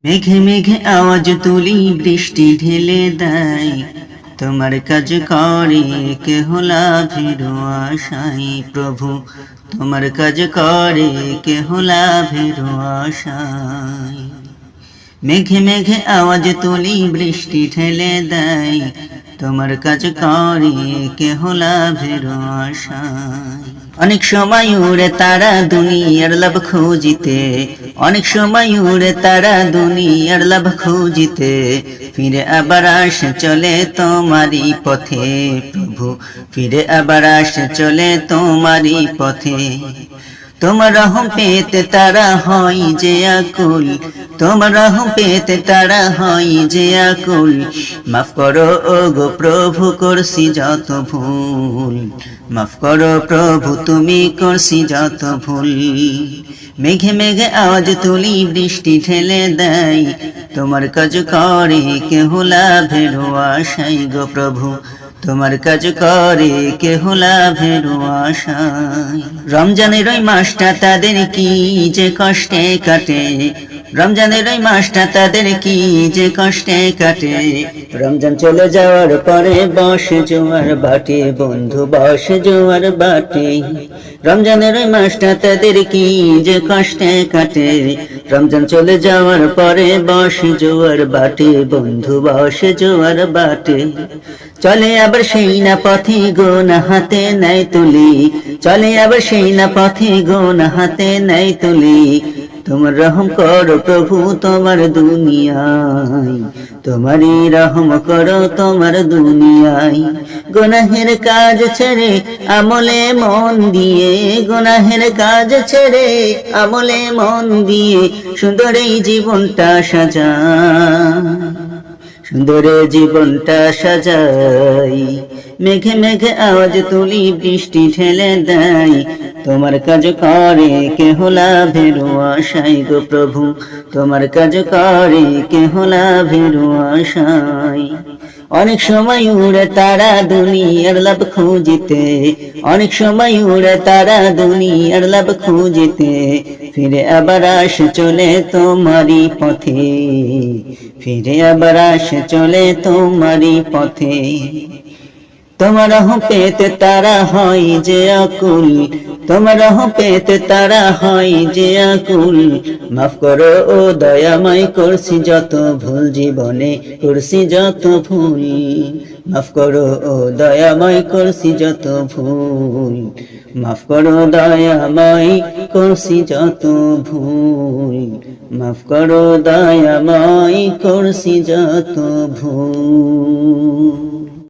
মেঘে মেঘে আওয়াজ তুলি, বৃষ্টি ঢেলে দেয়, তোমার কাজ করে কেহ লাভের আশায়। প্রভু তোমার কাজ করে কেহ লাভের আশায়। মেঘে মেঘে আওয়াজ তুলি, বৃষ্টি ঢেলে দেয়, তোমার কাজ করে কেহ লাভের আশায়। অনেক সময় উড়ে তারা দুনিয়ার লাভ খুঁজিতে, অনেক সময় উড়ে তারা দুনিয়ার লাভ খুঁজিতে, ফিরে আবার আসে চলে তোমারই পথে। প্রভু ফিরে আবার আসে চলে তোমারই পথে। তোমার রহম পেতে তারা হয় যে আকুল, তোমার রহম পেতে তারা হয় যে আকুল। মাফ করো ও গো প্রভু, করছি যত ভুল, মাফ করো প্রভু তুমি করছি যত ভুল। মেঘে মেঘে আওয়াজ তুলি, বৃষ্টি ঢেলে দেয়, তোমার কাজ করে কেহ লাভের আশায়। গো প্রভু তোমার কাজ করে কেহ লাভের আশায়। রমজানের ওই মাসটা তাদের কি যে কষ্টে কাটে, রমজানের ওই মাসটা তাদের কি যে কষ্টে কাটে। রমজান চলে যাওয়ার পরে বসে জোয়ার বাটে, বন্ধু বসে জোয়ার বাটে। রমজানের ওই মাসটা তাদের কি যে কষ্টে কাটে। রমজান চলে যাওয়ার পরে বসে জোয়ার বাটে, বন্ধু বসে জোয়ার বাটে। চলে আবার সেই না পথে গোনা হাতে নাই তুলি, চলে আবার সেই না পথে গোনা হাতে নাই তুলি। তোমার রহম করো প্রভু তোমার দুনিয়ায়, তোমারই রহম করো তোমার দুনিয়ায়। গুনাহের কাজ ছেড়ে আমলে মন দিয়ে, গুনাহের কাজ ছেড়ে আমলে মন দিয়ে, সুন্দর এই জীবনটা সাজা, সুন্দরে জীবনটা সাজাই। মেঘে মেঘে আওয়াজ তুলি, বৃষ্টি ঢেলে দেয়, তোমার কাজ করে কেহ লাভের আশায়। গো প্রভু তোমার কাজ করে কেহ লাভের আশায়। অনেক সময় উড়ে তারা দুনিয়ার লাভ খুঁজিতে, অনেক সময় উড়ে তারা দুনিয়ার লাভ খুঁজিতে, ফিরে আবার আসে চলে তোমারই পথে, ফিরে আবার আসে চলে তোমারই পথে। তোমার রহম পেতে তারা হয় যে আকুল, তোমার রহম পেতে তারা হয় যে আকুল। মাফ করো ও দয়াময়, করছি যত ভুল জীবনে, করছি যত ভুল। মাফ করো ও দয়াময়, করছি যত ভুল, মাফ করো দয়াময়, করছি যত ভুল। মাফ করো দয়াময়, করছি যত ভুল।